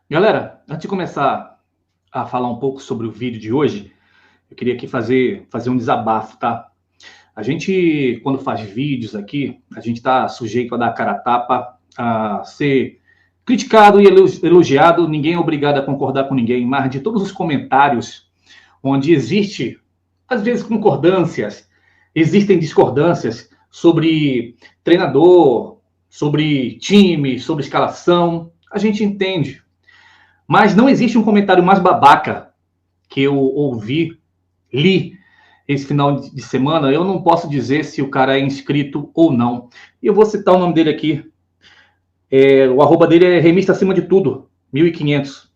Galera, antes de começar a falar um pouco sobre o vídeo de hoje, eu queria aqui fazer um desabafo, tá? A gente, quando faz vídeos aqui, a gente está sujeito a dar a cara a tapa, a ser criticado e elogiado. Ninguém é obrigado a concordar com ninguém, mas de todos os comentários onde existe, às vezes, concordâncias, existem discordâncias sobre treinador, sobre time, sobre escalação, a gente entende. Mas não existe um comentário mais babaca que eu ouvi, li esse final de semana. Eu não posso dizer se o cara é inscrito ou não. E eu vou citar o nome dele aqui. O arroba dele é Remista Acima de Tudo, 1500.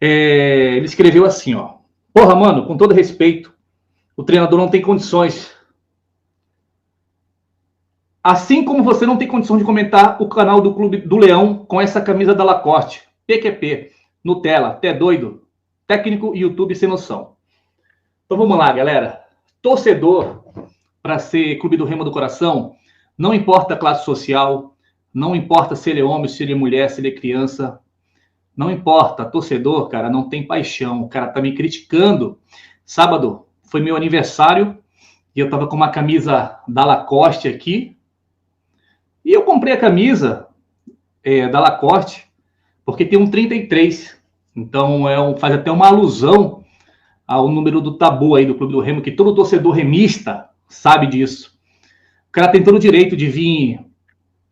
Ele escreveu assim, ó. Porra, mano, com todo respeito, o treinador não tem condições. Assim como você não tem condição de comentar o canal do Clube do Leão com essa camisa da Lacoste. PQP, Nutella, até doido, técnico e YouTube sem noção. Então vamos lá, galera. Torcedor, para ser Clube do Remo do Coração, não importa a classe social, não importa se ele é homem, se ele é mulher, se ele é criança, não importa. Torcedor, cara, não tem paixão. O cara tá me criticando. Sábado foi meu aniversário e eu tava com uma camisa da Lacoste aqui. E eu comprei a camisa da Lacoste porque tem um 33. Então, faz até uma alusão ao número do tabu aí do Clube do Remo, que todo torcedor remista sabe disso. O cara tem todo o direito de vir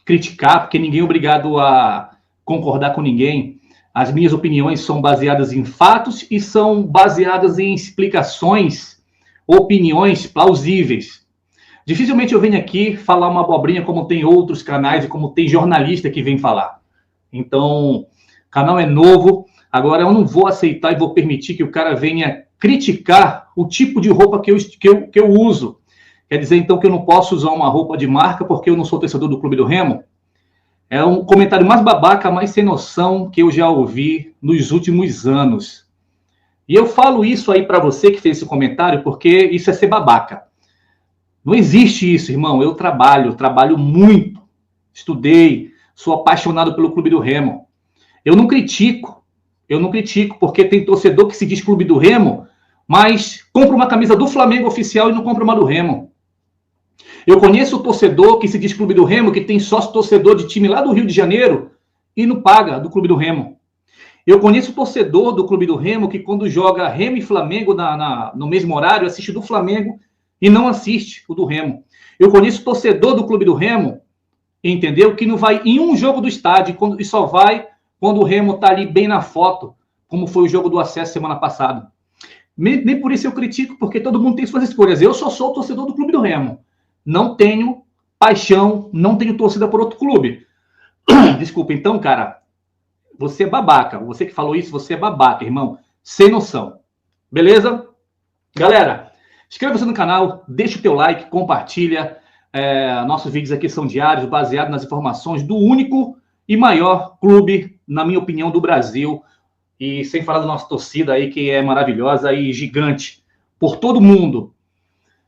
criticar, porque ninguém é obrigado a concordar com ninguém. As minhas opiniões são baseadas em fatos e são baseadas em explicações, opiniões plausíveis. Dificilmente eu venho aqui falar uma abobrinha como tem outros canais e como tem jornalista que vem falar. Então, o canal é novo, agora eu não vou aceitar e vou permitir que o cara venha criticar o tipo de roupa que eu uso. Quer dizer, então, que eu não posso usar uma roupa de marca porque eu não sou torcedor do Clube do Remo? É um comentário mais babaca, mais sem noção que eu já ouvi nos últimos anos. E eu falo isso aí para você que fez esse comentário porque isso é ser babaca. Não existe isso, irmão. Eu trabalho muito, estudei, sou apaixonado pelo Clube do Remo. Eu não critico, porque tem torcedor que se diz Clube do Remo, mas compra uma camisa do Flamengo oficial e não compra uma do Remo. Eu conheço o torcedor que se diz Clube do Remo, que tem sócio torcedor de time lá do Rio de Janeiro e não paga do Clube do Remo. Eu conheço o torcedor do Clube do Remo que quando joga Remo e Flamengo no mesmo horário, assiste do Flamengo e não assiste o do Remo. Eu conheço o torcedor do Clube do Remo, entendeu? Que não vai em um jogo do estádio e só vai quando o Remo está ali bem na foto, como foi o jogo do acesso semana passada. Nem por isso eu critico, porque todo mundo tem suas escolhas. Eu só sou torcedor do Clube do Remo. Não tenho paixão, não tenho torcida por outro clube. Desculpa, então, cara, você é babaca. Você que falou isso, você é babaca, irmão. Sem noção. Beleza? Galera, inscreva-se no canal, deixa o teu like, compartilha. Nossos vídeos aqui são diários, baseados nas informações do único e maior clube, na minha opinião, do Brasil. E sem falar da nossa torcida aí, que é maravilhosa e gigante por todo mundo.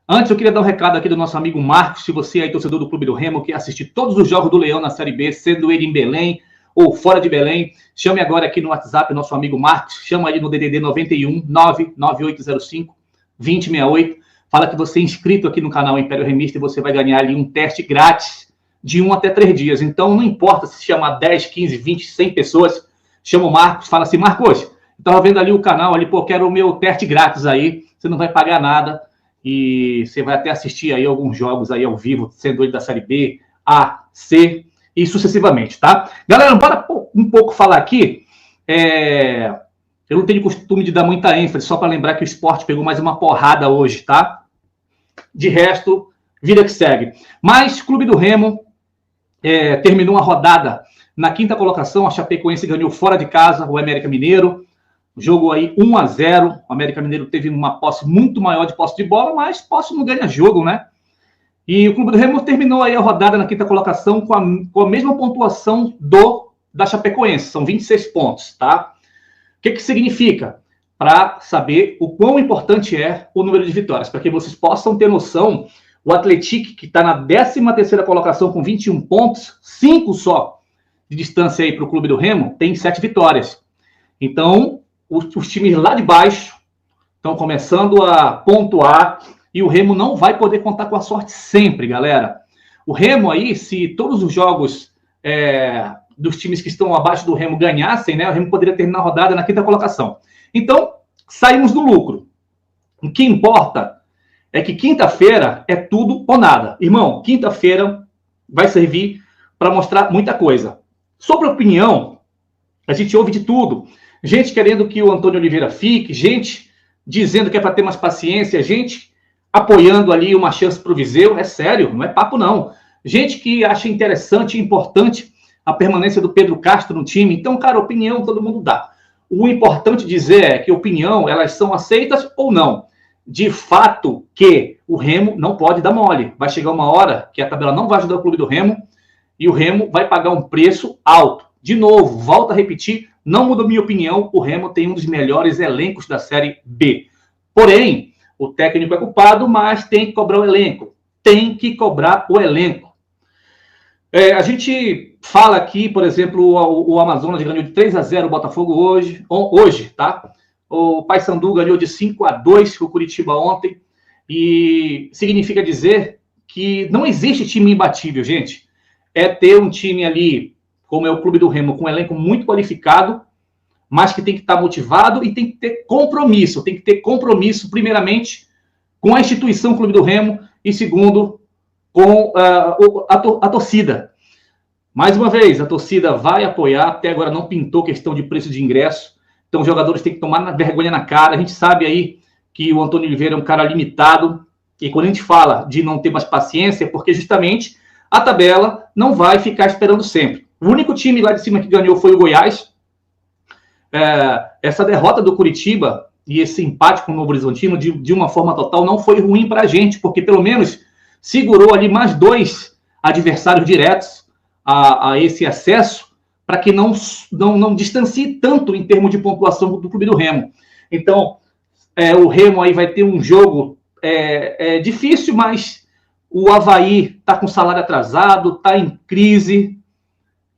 Antes, eu queria dar um recado aqui do nosso amigo Marcos. Se você é torcedor do Clube do Remo, que assistir todos os jogos do Leão na Série B, sendo ele em Belém ou fora de Belém, chame agora aqui no WhatsApp nosso amigo Marcos. Chama ele no DDD 91 99805 2068. Fala que você é inscrito aqui no canal Império Remista e você vai ganhar ali um teste grátis de 1 até 3 dias. Então, não importa se chamar 10, 15, 20, 100 pessoas, chama o Marcos, fala assim, Marcos, eu estava vendo ali o canal, ali, pô, quero o meu teste grátis aí, você não vai pagar nada e você vai até assistir aí alguns jogos aí ao vivo, sendo ele da Série B, A, C e sucessivamente, tá? Galera, bora um pouco falar aqui, eu não tenho costume de dar muita ênfase, só para lembrar que o Sport pegou mais uma porrada hoje, tá? De resto, vida que segue. Mas, Clube do Remo terminou uma rodada na 5ª colocação, a Chapecoense ganhou fora de casa o América Mineiro, jogo aí 1-0, o América Mineiro teve uma posse muito maior de posse de bola, mas posse não ganha jogo, né? E o Clube do Remo terminou aí a rodada na 5ª colocação com a mesma pontuação da Chapecoense, são 26 pontos, tá? O que significa? Para saber o quão importante é o número de vitórias, para que vocês possam ter noção, o Atlético, que está na 13ª colocação com 21 pontos, 5 só, de distância aí para o clube do Remo, tem 7 vitórias. Então, os times lá de baixo estão começando a pontuar e o Remo não vai poder contar com a sorte sempre, galera. O Remo aí, se todos os jogos dos times que estão abaixo do Remo ganhassem, né, o Remo poderia terminar a rodada na 5ª colocação. Então, saímos do lucro. O que importa é que quinta-feira é tudo ou nada. Irmão, quinta-feira vai servir para mostrar muita coisa. Sobre a opinião, a gente ouve de tudo. Gente querendo que o Antônio Oliveira fique, gente dizendo que é para ter mais paciência, gente apoiando ali uma chance para o Viseu. É sério, não é papo não. Gente que acha interessante e importante a permanência do Pedro Castro no time. Então, cara, opinião todo mundo dá. O importante dizer é que opinião, elas são aceitas ou não. De fato que o Remo não pode dar mole. Vai chegar uma hora que a tabela não vai ajudar o clube do Remo e o Remo vai pagar um preço alto. De novo, volto a repetir, não muda a minha opinião, o Remo tem um dos melhores elencos da Série B. Porém, o técnico é culpado, mas tem que cobrar o elenco. Tem que cobrar o elenco. A gente fala aqui, por exemplo, o Amazonas ganhou de 3-0 o Botafogo hoje, tá? O Paysandu ganhou de 5-2 com o Curitiba ontem. E significa dizer que não existe time imbatível, gente. É ter um time ali, como é o Clube do Remo, com um elenco muito qualificado, mas que tem que estar motivado e tem que ter compromisso. Tem que ter compromisso, primeiramente, com a instituição Clube do Remo e, segundo, com a torcida. Mais uma vez, a torcida vai apoiar. Até agora não pintou questão de preço de ingresso. Então, os jogadores têm que tomar vergonha na cara. A gente sabe aí que o Antônio Oliveira é um cara limitado. E quando a gente fala de não ter mais paciência, é porque justamente a tabela não vai ficar esperando sempre. O único time lá de cima que ganhou foi o Goiás. Essa derrota do Curitiba e esse empate com o Novo Horizontino, de uma forma total, não foi ruim para a gente, porque pelo menos segurou ali mais 2 adversários diretos a esse acesso, para que não distancie tanto em termos de pontuação do Clube do Remo. Então, o Remo aí vai ter um jogo difícil, mas o Avaí está com salário atrasado, está em crise,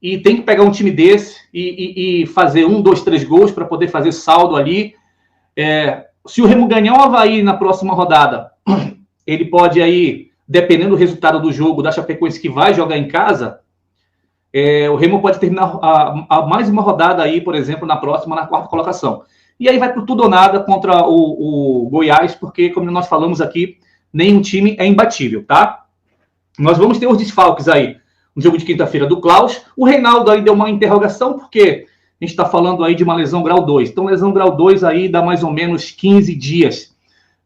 e tem que pegar um time desse e fazer 1, 2, 3 gols para poder fazer saldo ali. Se o Remo ganhar o Avaí na próxima rodada, ele pode aí, dependendo do resultado do jogo da Chapecoense que vai jogar em casa, o Remo pode terminar mais uma rodada aí, por exemplo, na próxima, na 4ª colocação. E aí vai pro tudo ou nada contra o Goiás, porque, como nós falamos aqui, nenhum time é imbatível, tá? Nós vamos ter os desfalques aí no jogo de quinta-feira do Klaus. O Reinaldo aí deu uma interrogação, porque a gente está falando aí de uma lesão grau 2. Então, lesão grau 2 aí dá mais ou menos 15 dias.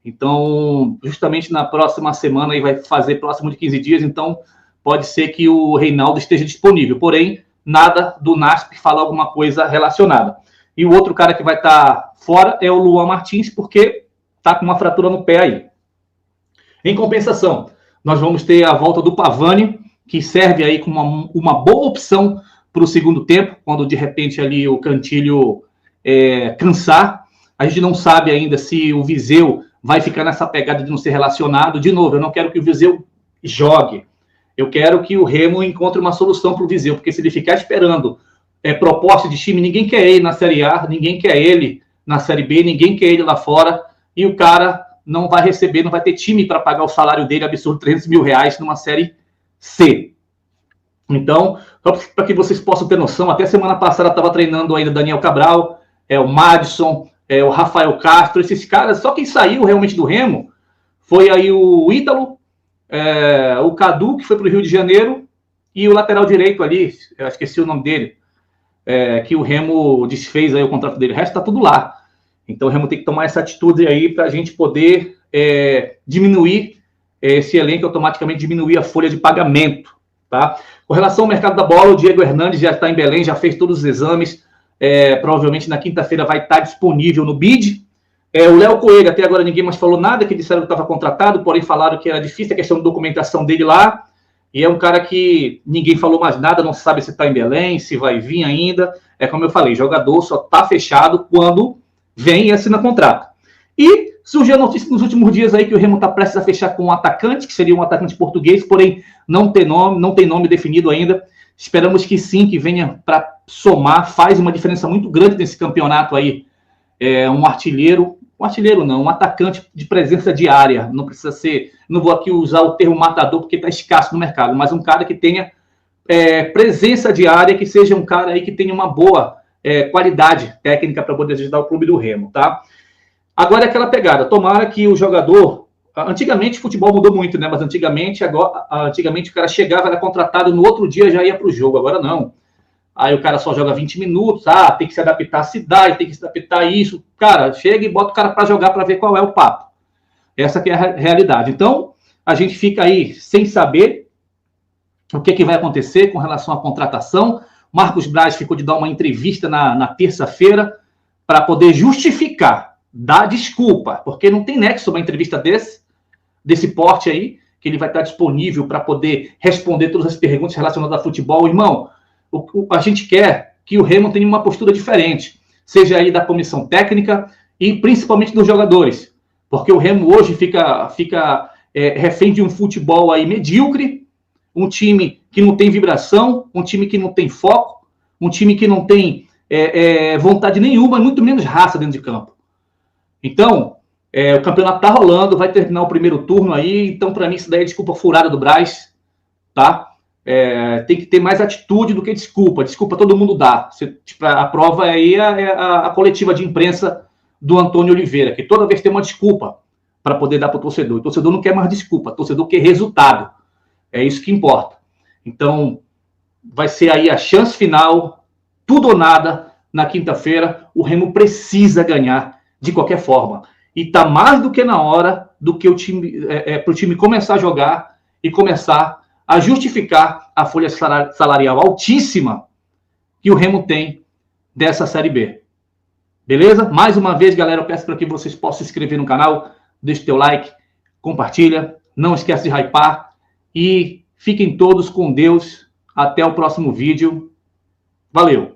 Então, justamente na próxima semana aí vai fazer próximo de 15 dias, então pode ser que o Reinaldo esteja disponível. Porém, nada do NASP fala alguma coisa relacionada. E o outro cara que vai estar fora é o Luan Martins, porque está com uma fratura no pé aí. Em compensação, nós vamos ter a volta do Pavani, que serve aí como uma boa opção para o segundo tempo, quando de repente ali o Cantilho cansar. A gente não sabe ainda se o Viseu vai ficar nessa pegada de não ser relacionado. De novo, eu não quero que o Viseu jogue. Eu quero que o Remo encontre uma solução para o Viseu, porque se ele ficar esperando proposta de time, ninguém quer ele na Série A, ninguém quer ele na Série B, ninguém quer ele lá fora, e o cara não vai receber, não vai ter time para pagar o salário dele absurdo, R$300 mil numa Série C. Então, para que vocês possam ter noção, até semana passada estava treinando ainda Daniel Cabral, o Madison, o Rafael Castro, esses caras. Só quem saiu realmente do Remo foi aí o Ítalo, o Cadu, que foi para o Rio de Janeiro, e o lateral direito ali, eu esqueci o nome dele, que o Remo desfez aí o contrato dele. O resto está tudo lá. Então o Remo tem que tomar essa atitude aí para a gente poder diminuir esse elenco, automaticamente diminuir a folha de pagamento, tá? Com relação ao mercado da bola, o Diego Hernandes já está em Belém, já fez todos os exames, provavelmente na quinta-feira vai estar disponível no BID. O Léo Coelho, até agora ninguém mais falou nada, que disseram que estava contratado, porém falaram que era difícil a questão de documentação dele lá, e é um cara que ninguém falou mais nada, não sabe se está em Belém, se vai vir ainda. Como eu falei, jogador só está fechado quando vem e assina contrato. E surgiu a notícia nos últimos dias aí que o Remo está prestes a fechar com um atacante, que seria um atacante português, porém não tem nome definido ainda, Esperamos que sim, que venha para somar, faz uma diferença muito grande nesse campeonato aí. Um artilheiro não, um atacante de presença diária. Não precisa ser, não vou aqui usar o termo matador porque está escasso no mercado, mas um cara que tenha presença diária, que seja um cara aí que tenha uma boa qualidade técnica para poder ajudar o clube do Remo, tá? Agora é aquela pegada, tomara que o jogador... Antigamente o futebol mudou muito, né? Mas antigamente o cara chegava, era contratado, no outro dia já ia para o jogo. Agora não. Aí o cara só joga 20 minutos, tem que se adaptar à cidade, tem que se adaptar a isso. Cara, chega e bota o cara para jogar para ver qual é o papo. Essa que é a realidade. Então, a gente fica aí sem saber o que vai acontecer com relação à contratação. Marcos Braz ficou de dar uma entrevista na terça-feira para poder justificar, dar desculpa, porque não tem nexo uma entrevista desse porte aí, que ele vai estar disponível para poder responder todas as perguntas relacionadas a futebol. Irmão, a gente quer que o Remo tenha uma postura diferente, seja aí da comissão técnica e principalmente dos jogadores, porque o Remo hoje fica refém de um futebol aí medíocre, um time que não tem vibração, um time que não tem foco, um time que não tem vontade nenhuma, muito menos raça dentro de campo. Então, o campeonato tá rolando, vai terminar o primeiro turno aí, então para mim isso daí é desculpa furada do Braz, tá? Tem que ter mais atitude do que desculpa. Desculpa todo mundo dá. A prova aí é a coletiva de imprensa do Antônio Oliveira, que toda vez tem uma desculpa para poder dar para o torcedor. O torcedor não quer mais desculpa, o torcedor quer resultado. É isso que importa. Então, vai ser aí a chance final, tudo ou nada, na quinta-feira. O Remo precisa ganhar de qualquer forma. E está mais do que na hora do que para o time começar a jogar e começar a justificar a folha salarial altíssima que o Remo tem dessa Série B. Beleza? Mais uma vez, galera, eu peço para que vocês possam se inscrever no canal, deixe teu like, compartilha, não esquece de hypar e fiquem todos com Deus. Até o próximo vídeo. Valeu!